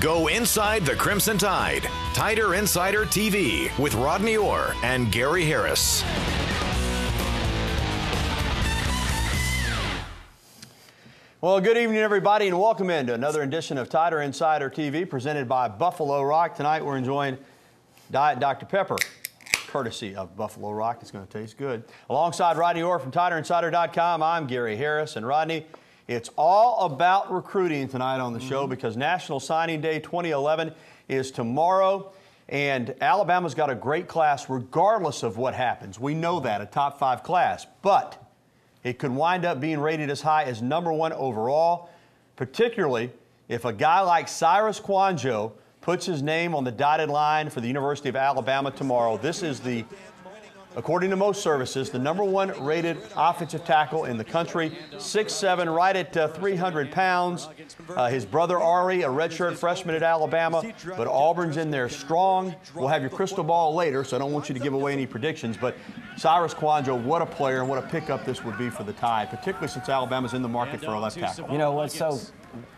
Go inside the Crimson Tide. Tider Insider TV with Rodney Orr and Gary Harris. Well, good evening, everybody, and welcome into another edition of Tider Insider TV presented by Buffalo Rock. Tonight, we're enjoying Diet Dr. Pepper, courtesy of Buffalo Rock. It's going to taste good. Alongside Rodney Orr from TiderInsider.com, I'm Gary Harris. And Rodney, it's all about recruiting tonight on the show because National Signing Day 2011 is tomorrow, and Alabama's got a great class regardless of what happens. We know that, a top 5 class, but it could wind up being rated as high as #1 overall, particularly if a guy like Cyrus Kouandjio puts his name on the dotted line for the University of Alabama tomorrow. This is the, according to most services, the #1 rated offensive tackle in the country, 6'7", right at 300 pounds. His brother Ari, a redshirt freshman at Alabama, but Auburn's in there strong. We'll have your crystal ball later, so I don't want you to give away any predictions, but Cyrus Kouandjio, what a player and what a pickup this would be for the Tide, particularly since Alabama's in the market for a left tackle. You know what's so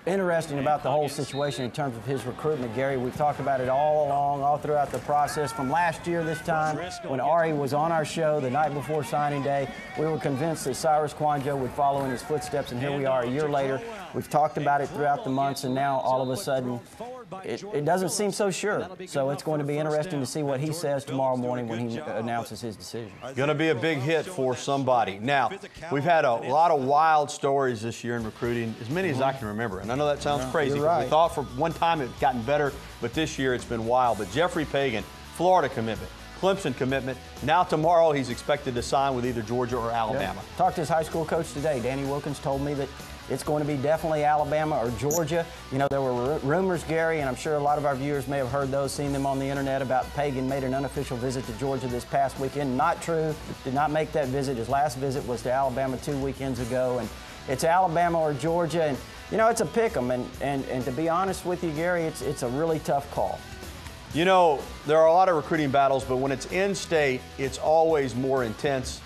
interesting about the whole situation in terms of his recruitment, Gary, we've talked about it all along, all throughout the process. From last year this time, when Ari was on our show the night before signing day, we were convinced that Cyrus Kouandjio would follow in his footsteps, and here we are a year later. We've talked about it throughout the months, and now all of a sudden it doesn't seem so sure. So it's going to be interesting to see what he says tomorrow morning when he announces his decision. Going to be a big hit for somebody. Now, we've had a lot of wild stories this year in recruiting, as many as I can remember. And I know that sounds crazy. You're right. We thought for one time it had gotten better, but this year it's been wild. But Jeffrey Pagan, Florida commitment, Clemson commitment. Now tomorrow he's expected to sign with either Georgia or Alabama. Yep. Talked to his high school coach today. Danny Wilkins told me that it's going to be definitely Alabama or Georgia. You know, there were rumors, Gary, and I'm sure a lot of our viewers may have heard those, seen them on the internet, about Pagan made an unofficial visit to Georgia this past weekend. Not true. Did not make that visit. His last visit was to Alabama 2 weekends ago, and it's Alabama or Georgia. And, you know, it's a pick 'em, and to be honest with you, Gary, it's a really tough call. You know, there are a lot of recruiting battles, but when it's in-state, it's always more intense.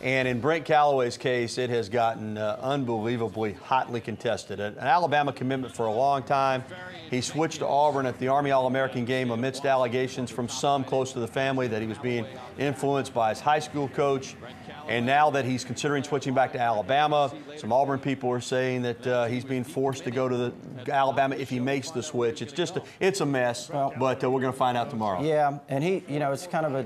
And in Brent Callaway's case, it has gotten unbelievably hotly contested. An Alabama commitment for a long time. He switched to Auburn at the Army All-American game amidst allegations from some close to the family that he was being influenced by his high school coach. And now that he's considering switching back to Alabama, some Auburn people are saying that he's being forced to go to Alabama if he makes the switch. It's just it's a mess, but we're going to find out tomorrow. Yeah, and it's kind of a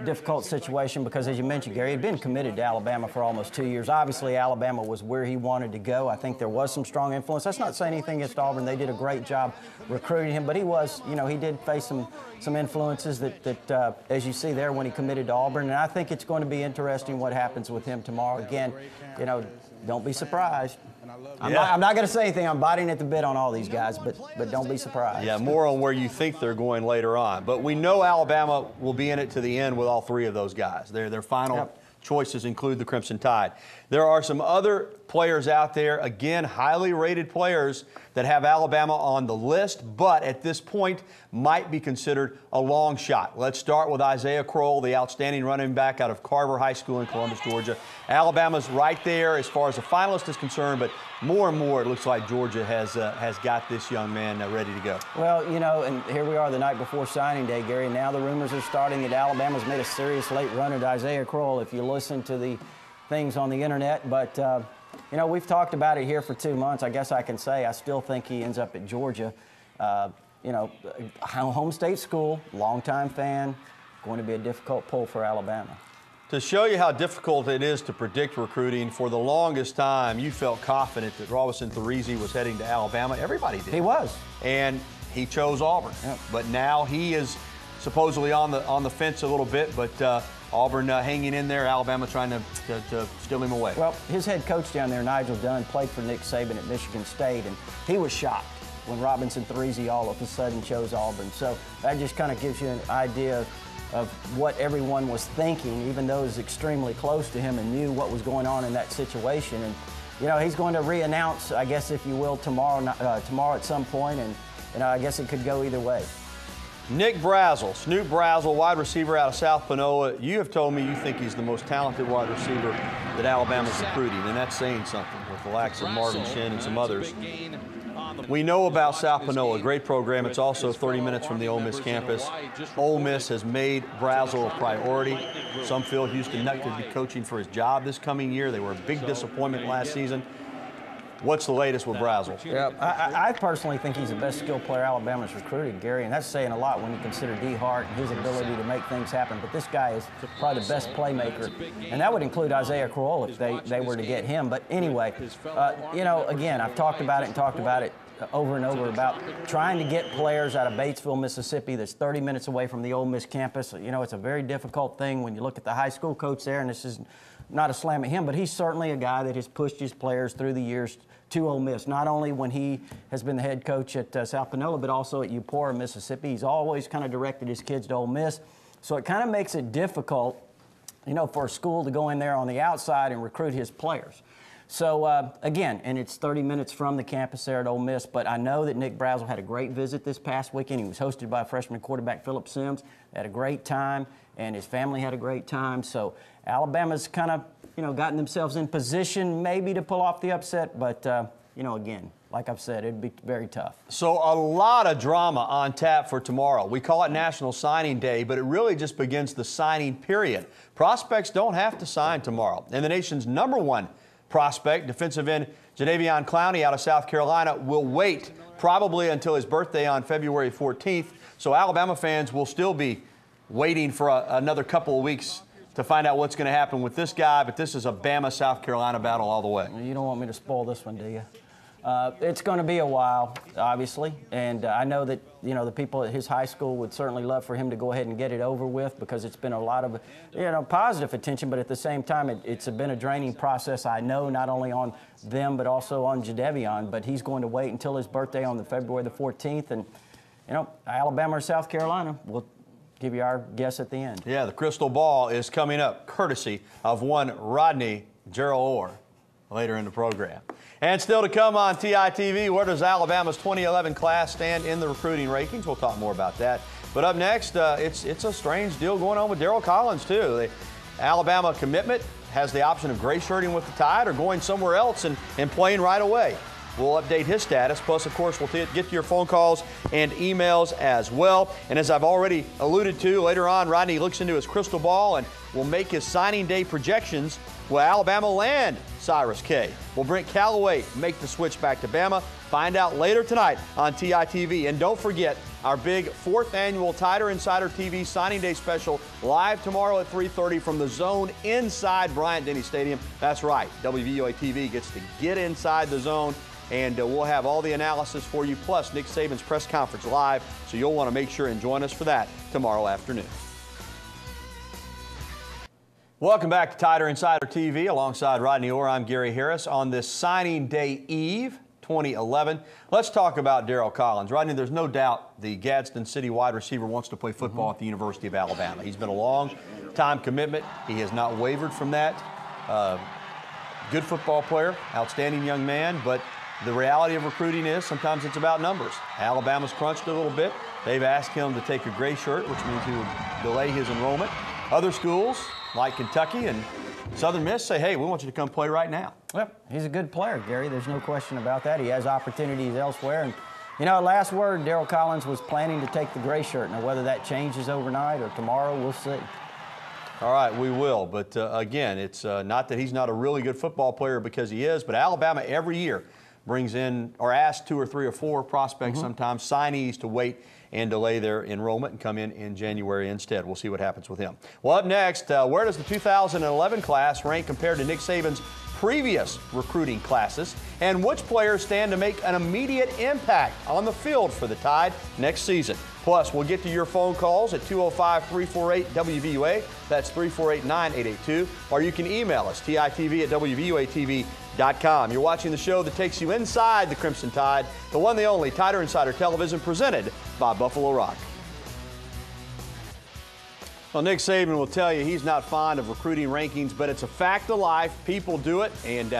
difficult situation because, as you mentioned, Gary, he'd been committed to Alabama for almost 2 years. Obviously, Alabama was where he wanted to go. I think there was some strong influence. That's not saying anything against Auburn. They did a great job recruiting him, but he was, he did face some influences that as you see there when he committed to Auburn. And I think it's going to be interesting what happens with him tomorrow. Again, don't be surprised. I'm not going to say anything. I'm biting at the bit on all these guys, but don't be surprised. Yeah, more on where you think they're going later on. But we know Alabama will be in it to the end with all 3 of those guys. Their final choices include the Crimson Tide. There are some other players out there, again, highly rated players that have Alabama on the list, but at this point might be considered a long shot. Let's start with Isaiah Crowell, the outstanding running back out of Carver High School in Columbus, Georgia. Alabama's right there as far as a finalist is concerned, but more and more it looks like Georgia has got this young man ready to go. Well, and here we are the night before signing day, Gary. Now the rumors are starting that Alabama's made a serious late run at Isaiah Crowell, if you listen to the things on the internet. But, we've talked about it here for 2 months. I guess I can say I still think he ends up at Georgia. Home state school, longtime fan, going to be a difficult pull for Alabama. To show you how difficult it is to predict recruiting, for the longest time, you felt confident that Robinson Therese was heading to Alabama. Everybody did. He was. And he chose Auburn. Yep. But now he is supposedly on the fence a little bit, but Auburn hanging in there, Alabama trying to steal him away. Well, his head coach down there, Nigel Dunn, played for Nick Saban at Michigan State, and he was shocked when Robinson Therese all of a sudden chose Auburn. So that just kind of gives you an idea of what everyone was thinking, even those extremely close to him and knew what was going on in that situation. And, he's going to re-announce, I guess, if you will, tomorrow at some point, and I guess it could go either way. Nick Brazel, Snoop Brazel, wide receiver out of South Panola. You have told me you think he's the most talented wide receiver that Alabama's recruiting, and that's saying something with the likes of Marvin Shin and some others. We know about South Panola, great program. It's also 30 minutes from the Ole Miss campus. Ole Miss has made Brazel a priority. Some feel Houston Nutt could be coaching for his job this coming year. They were a big disappointment last season. What's the latest with Brazel? Yeah, I personally think he's the best skilled player Alabama's recruited, Gary, and that's saying a lot when you consider D. Hart and his ability to make things happen. But this guy is probably the best playmaker, and that would include Isaiah Crowell if they were to get him. But anyway, you know, again, I've talked about it over and over about trying to get players out of Batesville, Mississippi that's 30 minutes away from the Ole Miss campus. You know, it's a very difficult thing when you look at the high school coach there, and this is not a slam at him, but he's certainly a guy that has pushed his players through the years to Ole Miss, not only when he has been the head coach at South Panola, but also at Eupora, Mississippi. He's always kind of directed his kids to Ole Miss. So it kind of makes it difficult, you know, for a school to go in there on the outside and recruit his players. So, again, and it's 30 minutes from the campus there at Ole Miss, but I know that Nick Brazel had a great visit this past weekend. He was hosted by freshman quarterback Phillip Sims. They had a great time, and his family had a great time. So Alabama's kind of, you know, gotten themselves in position maybe to pull off the upset, but, you know, again, like I've said, it'd be very tough. So a lot of drama on tap for tomorrow. We call it National Signing Day, but it really just begins the signing period. Prospects don't have to sign tomorrow. And the nation's #1 prospect, defensive end Jadeveon Clowney out of South Carolina, will wait probably until his birthday on February 14th. So Alabama fans will still be waiting for another couple of weeks to find out what's going to happen with this guy, but this is a Bama-South Carolina battle all the way. You don't want me to spoil this one, do you? It's going to be a while, obviously, and I know that, you know, the people at his high school would certainly love for him to go ahead and get it over with because it's been a lot of, you know, positive attention, but at the same time, it's been a draining process, I know, not only on them but also on Jadeveon, but he's going to wait until his birthday on February the 14th, and, you know, Alabama or South Carolina will give you our guess at the end. Yeah, the crystal ball is coming up courtesy of one Rodney Gerald Orr later in the program. And still to come on Titv, where does Alabama's 2011 class stand in the recruiting rankings? We'll talk more about that. But up next, it's a strange deal going on with Daryl Collins, too. The Alabama commitment has the option of gray shirting with the Tide or going somewhere else and playing right away. We'll update his status. Plus, of course, we'll get to your phone calls and emails as well. And as I've already alluded to, later on, Rodney looks into his crystal ball and will make his signing day projections. Will Alabama land Cyrus K? Will Brent Callaway make the switch back to Bama? Find out later tonight on TITV. And don't forget our big 4th annual Tider Insider TV Signing Day special live tomorrow at 3:30 from the Zone inside Bryant-Denny Stadium. That's right, WVUA TV gets to get inside the Zone. And we'll have all the analysis for you, plus Nick Saban's press conference live. So you'll want to make sure and join us for that tomorrow afternoon. Welcome back to Tider Insider TV. Alongside Rodney Orr, I'm Gary Harris on this signing day eve, 2011. Let's talk about Daryl Collins. Rodney, there's no doubt the Gadsden City wide receiver wants to play football at the University of Alabama. He's been a long-time commitment. He has not wavered from that. Good football player, outstanding young man, but the reality of recruiting is sometimes it's about numbers. Alabama's crunched a little bit. They've asked him to take a gray shirt, which means he would delay his enrollment. Other schools, like Kentucky and Southern Miss, say, hey, we want you to come play right now. Yep, he's a good player, Gary. There's no question about that. He has opportunities elsewhere. And, you know, last word, Daryl Collins was planning to take the gray shirt. Now, whether that changes overnight or tomorrow, we'll see. All right, we will. But, again, it's not that he's not a really good football player, because he is, but Alabama every year brings in or asks 2 or 3 or 4 prospects sometimes, signees, to wait and delay their enrollment and come in January instead. We'll see what happens with him. Well, up next, where does the 2011 class rank compared to Nick Saban's previous recruiting classes? And which players stand to make an immediate impact on the field for the Tide next season? Plus, we'll get to your phone calls at 205-348-WVUA. That's 348-9882. Or you can email us, TITV@WVUATV.com. You're watching the show that takes you inside the Crimson Tide, the one, the only Tider Insider Television, presented by Buffalo Rock. Well, Nick Saban will tell you he's not fond of recruiting rankings, but it's a fact of life. People do it, and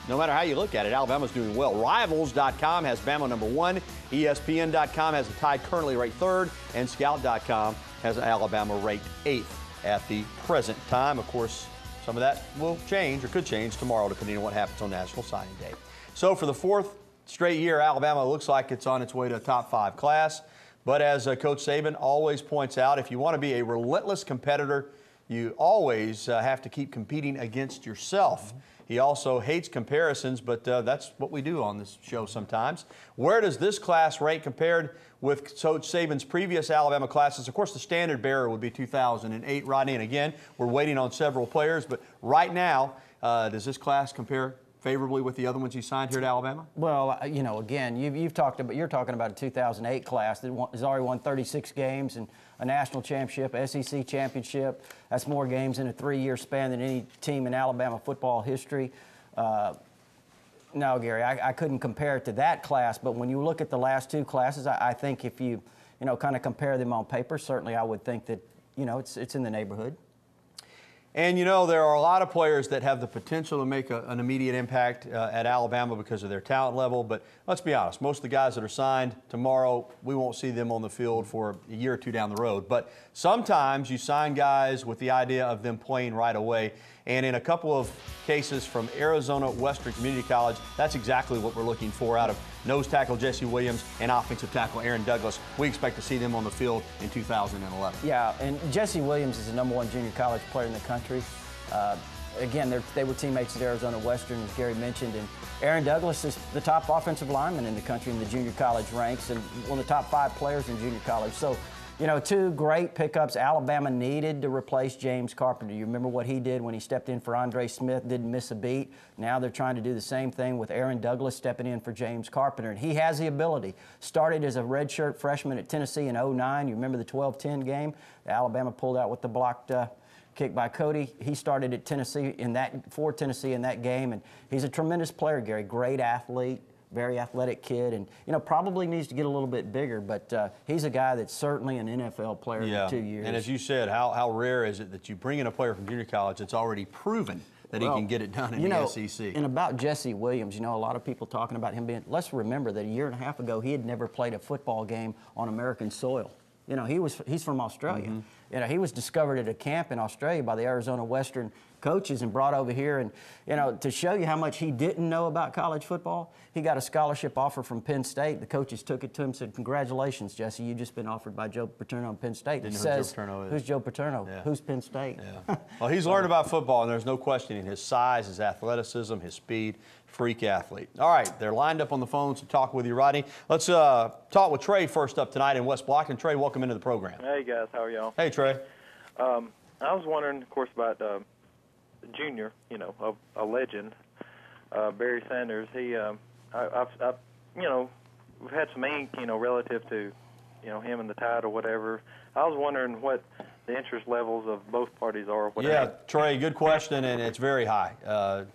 no matter how you look at it, Alabama's doing well. Rivals.com has Bama #1. ESPN.com has the Tide currently ranked 3rd. And Scout.com has Alabama ranked 8th at the present time. Of course, Some of that will change or could change tomorrow depending on what happens on National Signing Day. So for the 4th straight year, Alabama looks like it's on its way to a top 5 class. But as Coach Saban always points out, if you want to be a relentless competitor, you always have to keep competing against yourself. He also hates comparisons, but that's what we do on this show sometimes. Where does this class rank compared with Coach Saban's previous Alabama classes? Of course, the standard bearer would be 2008, Rodney. And again, we're waiting on several players. But right now, does this class compare favorably with the other ones you signed here at Alabama? Well, you know, again, you're talking about a 2008 class that has already won 36 games and a national championship, SEC championship. That's more games in a 3-year span than any team in Alabama football history. No, Gary, I couldn't compare it to that class. But when you look at the last 2 classes, I think if you kind of compare them on paper, certainly I would think that, it's in the neighborhood. And, there are a lot of players that have the potential to make an immediate impact at Alabama because of their talent level. But let's be honest, most of the guys that are signed tomorrow, we won't see them on the field for a year or 2 down the road. But sometimes you sign guys with the idea of them playing right away. And in a couple of cases from Arizona Western Community College, that's exactly what we're looking for out of nose tackle Jesse Williams and offensive tackle Aaron Douglas. We expect to see them on the field in 2011. Yeah, and Jesse Williams is the #1 junior college player in the country. Again, they were teammates at Arizona Western, as Gary mentioned, and Aaron Douglas is the top offensive lineman in the country in the junior college ranks and one of the top 5 players in junior college. So, 2 great pickups. Alabama needed to replace James Carpenter. You remember what he did when he stepped in for Andre Smith, didn't miss a beat. Now they're trying to do the same thing with Aaron Douglas stepping in for James Carpenter. And he has the ability. Started as a redshirt freshman at Tennessee in '09. You remember the 12-10 game? Alabama pulled out with the blocked kick by Cody. He started at Tennessee for Tennessee in that game. And he's a tremendous player, Gary. Great athlete. Very athletic kid, and probably needs to get a little bit bigger, but he's a guy that's certainly an NFL player in 2 years. And as you said, how rare is it that you bring in a player from junior college that's already proven that he can get it done in the SEC? And about Jesse Williams, a lot of people talking about him being. Let's remember that a year and a half ago he had never played a football game on American soil. He's from Australia. Mm-hmm. He was discovered at a camp in Australia by the Arizona Western coaches and brought over here. And, to show you how much he didn't know about college football, he got a scholarship offer from Penn State. The coaches took it to him and said, "Congratulations, Jesse, you've just been offered by Joe Paterno in Penn State." Didn't know who Joe Paterno is. Who's Joe Paterno? Yeah. Who's Penn State? Yeah. Well, he's learned about football, and there's no questioning his size, his athleticism, his speed. Freak athlete. All right, they're lined up on the phone to talk with you, Rodney. Let's talk with Trey first up tonight in West Block. And Trey, welcome into the program. Hey, guys. How are y'all? Hey, Trey. I was wondering, of course, about Junior, a legend, Barry Sanders. He, I've we've had some ink, relative to, him and the Tide or whatever. I was wondering what the interest levels of both parties are. Yeah, Trey, good question, and it's very high.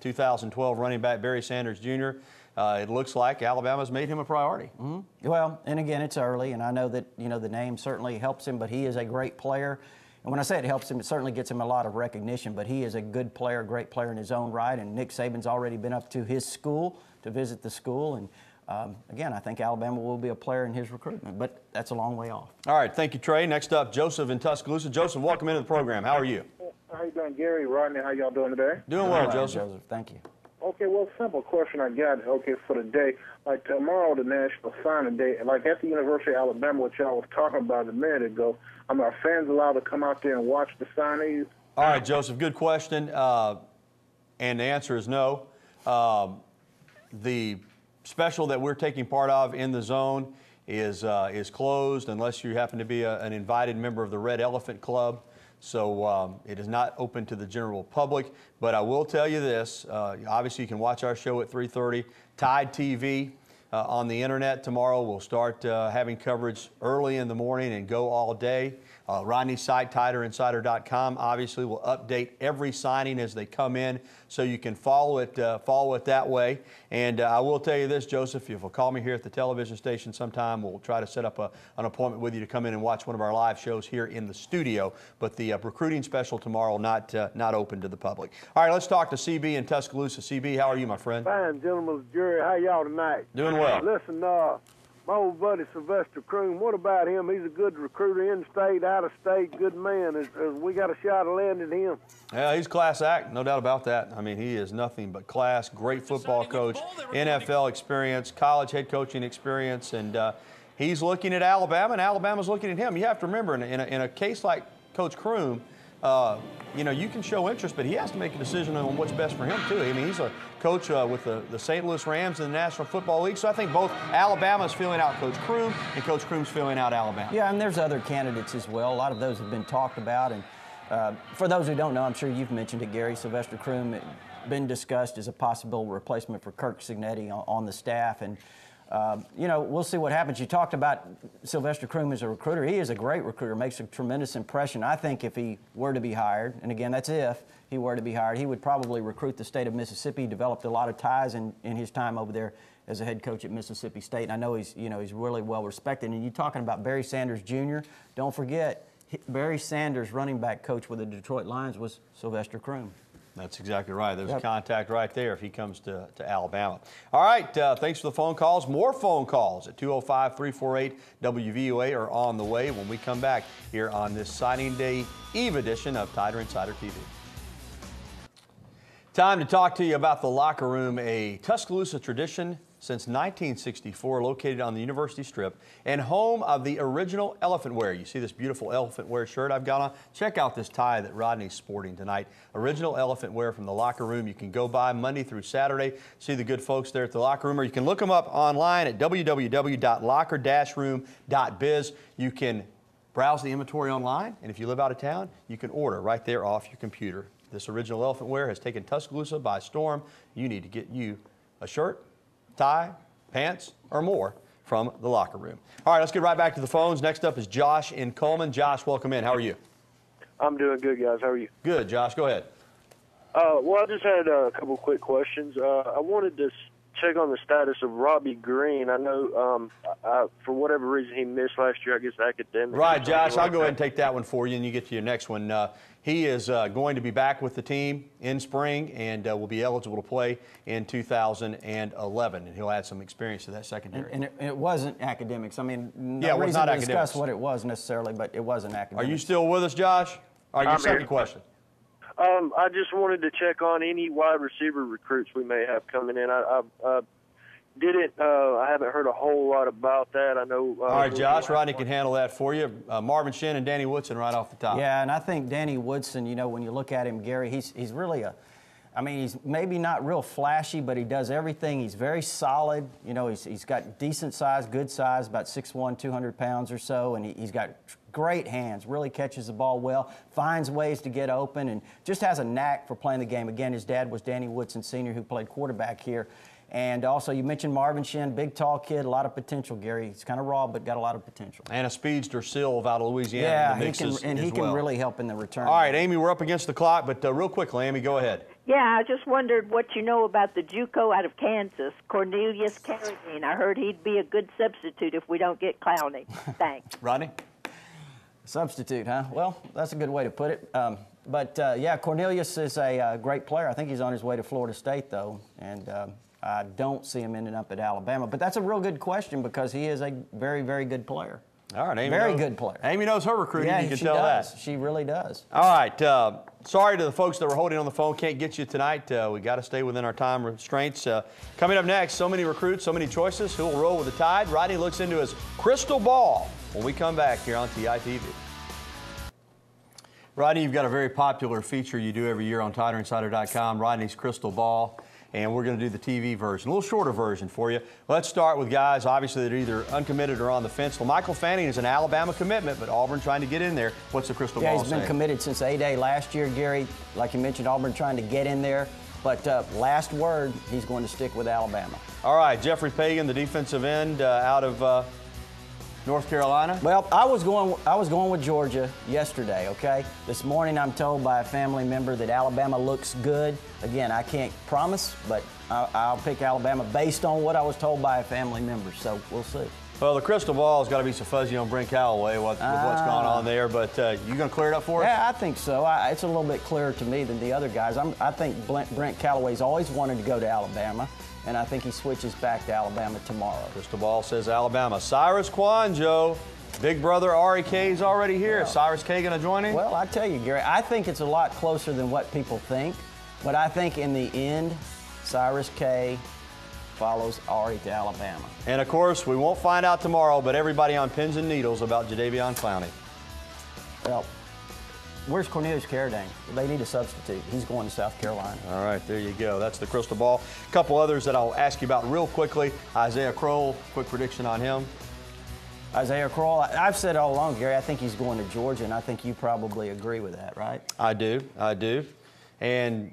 2012 running back Barry Sanders Jr., it looks like Alabama's made him a priority. Mm-hmm. Well, and again, it's early, and I know that, the name certainly helps him, but he is a great player. And when I say it helps him, it certainly gets him a lot of recognition, but he is a good player, great player in his own right, and Nick Saban's already been up to his school to visit the school, and again, I think Alabama will be a player in his recruitment, but that's a long way off. All right, thank you, Trey. Next up, Joseph in Tuscaloosa. Joseph, welcome into the program. How are you? How you doing, Gary, Rodney? How y'all doing today? Doing well, Joseph. Thank you. Okay, well, simple question I got, for the day. Like tomorrow, the National Signing Day, like at the University of Alabama, which y'all was talking about a minute ago, are fans allowed to come out there and watch the signees? All right, Joseph, good question. And the answer is no. The special that we're taking part of in the zone is closed unless you happen to be an invited member of the Red Elephant Club. So it is not open to the general public. But I will tell you this, obviously you can watch our show at 3:30. Tide TV on the internet tomorrow. We'll start having coverage early in the morning and go all day. Rodney's site, TiderInsider.com, obviously will update every signing as they come in, so you can follow it that way. And I will tell you this, Joseph, if you'll call me here at the television station sometime, we'll try to set up an appointment with you to come in and watch one of our live shows here in the studio. But the recruiting special tomorrow not open to the public. All right, let's talk to CB in Tuscaloosa. CB, how are you, my friend? Fine, gentlemen, jury. How y'all tonight? Doing well. Listen, my old buddy Sylvester Croom, what about him? He's a good recruiter, in-state, out-of-state, good man. Is we got a shot of landing him? Yeah, he's class act, no doubt about that. I mean, he is nothing but class, great football coach, NFL experience, college head coaching experience, and he's looking at Alabama, and Alabama's looking at him. You have to remember, in a case like Coach Croom, you know, you can show interest, but he has to make a decision on what's best for him, too. I mean, he's a coach with the St. Louis Rams in the National Football League, so I think both Alabama's filling out Coach Croom and Coach Croom's filling out Alabama. Yeah, and there's other candidates as well. A lot of those have been talked about, and for those who don't know, I'm sure you've mentioned it, Gary, Sylvester Croom been discussed as a possible replacement for Kirk Cignetti on the staff, and you know, we'll see what happens. You talked about Sylvester Croom as a recruiter. He is a great recruiter, makes a tremendous impression. I think if he were to be hired, and again, that's if he were to be hired, he would probably recruit the state of Mississippi. He developed a lot of ties in his time over there as a head coach at Mississippi State. And I know he's really well respected. And you're talking about Barry Sanders Jr. Don't forget, Barry Sanders, running back coach with the Detroit Lions, was Sylvester Croom. That's exactly right. There's a contact right there if he comes to Alabama. All right, thanks for the phone calls. More phone calls at 205-348-WVOA are on the way when we come back here on this signing day eve edition of Tider Insider TV. Time to talk to you about the locker room, a Tuscaloosa tradition since 1964, located on the University Strip and home of the original elephant wear. You see this beautiful elephant wear shirt I've got on? Check out this tie that Rodney's sporting tonight. Original elephant wear from the locker room. You can go by Monday through Saturday, see the good folks there at the locker room, or you can look them up online at www.locker-room.biz. You can browse the inventory online, and if you live out of town, you can order right there off your computer. This original elephant wear has taken Tuscaloosa by storm. You need to get you a shirt, tie, pants, or more from the locker room. All right, let's get right back to the phones. Next up is Josh in Coleman. Josh, welcome in. How are you? I'm doing good, guys. How are you? Good, Josh. Go ahead. Well, I just had a couple quick questions. I wanted to check on the status of Robbie Green. I know for whatever reason he missed last year, I guess academic. Right, Josh. I'll go ahead and take that one for you, and you get to your next one. He is going to be back with the team in spring and will be eligible to play in 2011, and he'll add some experience to that secondary. And it wasn't academics. I mean, no it was reason not to academics. discuss what it was necessarily, but it wasn't academics. Are you still with us, Josh? All right, your second question. I just wanted to check on any wide receiver recruits we may have coming in. I haven't heard a whole lot about that. I know. All right, Josh, Rodney can handle that for you. Marvin Shin and Danny Woodson right off the top. Yeah, and I think Danny Woodson, you know, when you look at him, Gary, he's really I mean, he's maybe not real flashy, but he does everything. He's very solid. You know, he's got decent size, good size, about 6'1", 200 pounds or so, and he's got great hands, really catches the ball well, finds ways to get open, and just has a knack for playing the game. Again, his dad was Danny Woodson Sr., who played quarterback here. And also, you mentioned Marvin Shin, big, tall kid, a lot of potential, Gary. He's kind of raw, but got a lot of potential. And a speedster, Silva, out of Louisiana. Yeah, in the mixes he can really help in the return. All right, Amy, we're up against the clock, but real quickly, Amy, go ahead. Yeah, I just wondered what you know about the JUCO out of Kansas, Cornelius Carradine. I heard he'd be a good substitute if we don't get Clowney. Thanks. Rodney? Substitute, huh? Well, that's a good way to put it. Yeah, Cornelius is a great player. I think he's on his way to Florida State, though, and I don't see him ending up at Alabama. But that's a real good question because he is a very, very good player. All right, Amy. Very good player. Amy knows her recruiting. Yeah, you can she tell does. that. She really does. All right. Sorry to the folks that were holding on the phone. Can't get you tonight. We got to stay within our time restraints. Coming up next, so many recruits, so many choices. Who will roll with the Tide? Rodney looks into his crystal ball when we come back here on Titv. Rodney, you've got a very popular feature you do every year on TiderInsider.com, Rodney's Crystal Ball. And we're going to do the TV version, a little shorter version for you. Let's start with guys, obviously, that are either uncommitted or on the fence. Well, Michael Fanning is an Alabama commitment, but Auburn trying to get in there. What's the crystal ball saying? Yeah, he's been committed since A-Day last year, Gary. Like you mentioned, Auburn trying to get in there. But last word, he's going to stick with Alabama. All right, Jeffrey Pagan, the defensive end out of North Carolina? Well, I was going with Georgia yesterday, okay? This morning I'm told by a family member that Alabama looks good. Again, I can't promise, but I'll pick Alabama based on what I was told by a family member, so we'll see. Well, the crystal ball has got to be so fuzzy on Brent Callaway with what's going on there, but you going to clear it up for us? Yeah, I think so. It's a little bit clearer to me than the other guys. I think Brent Callaway's always wanted to go to Alabama, and I think he switches back to Alabama tomorrow. Crystal ball says Alabama. Cyrus Kwanjo, big brother Ari K is already here. Is Cyrus K going to join him? Well, I tell you, Gary, I think it's a lot closer than what people think, but I think in the end, Cyrus K follows Ari to Alabama. And of course, we won't find out tomorrow, but everybody on pins and needles about Jadeveon Clowney. Well, where's Cornelius Carradine? They need a substitute. He's going to South Carolina. All right, there you go. That's the crystal ball. A couple others that I'll ask you about real quickly. Isaiah Crowell, quick prediction on him. Isaiah Crowell, I've said all along, Gary, I think he's going to Georgia, and I think you probably agree with that, right? I do. And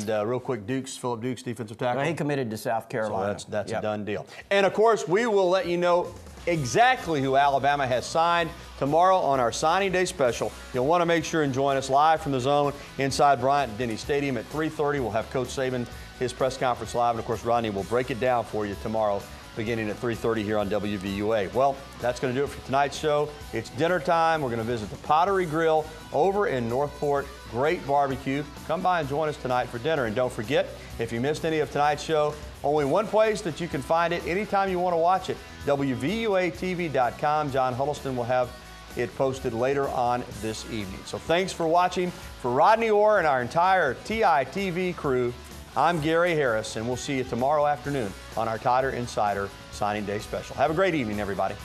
real quick, Philip Dukes, defensive tackle. Well, he committed to South Carolina. So that's a done deal. And of course, we will let you know exactly who Alabama has signed tomorrow on our signing day special. You'll want to make sure and join us live from the Zone inside Bryant-Denny Stadium at 3:30. We'll have Coach Saban, his press conference live, and of course, Rodney will break it down for you tomorrow beginning at 3:30 here on WVUA. Well, that's going to do it for tonight's show. It's dinner time. We're going to visit the Pottery Grill over in Northport. Great barbecue. Come by and join us tonight for dinner. And don't forget, if you missed any of tonight's show, only one place that you can find it anytime you want to watch it, WVUATV.com. John Huddleston will have it posted later on this evening. So thanks for watching. For Rodney Orr and our entire Titv crew, I'm Gary Harris, and we'll see you tomorrow afternoon on our Tider Insider Signing Day Special. Have a great evening, everybody.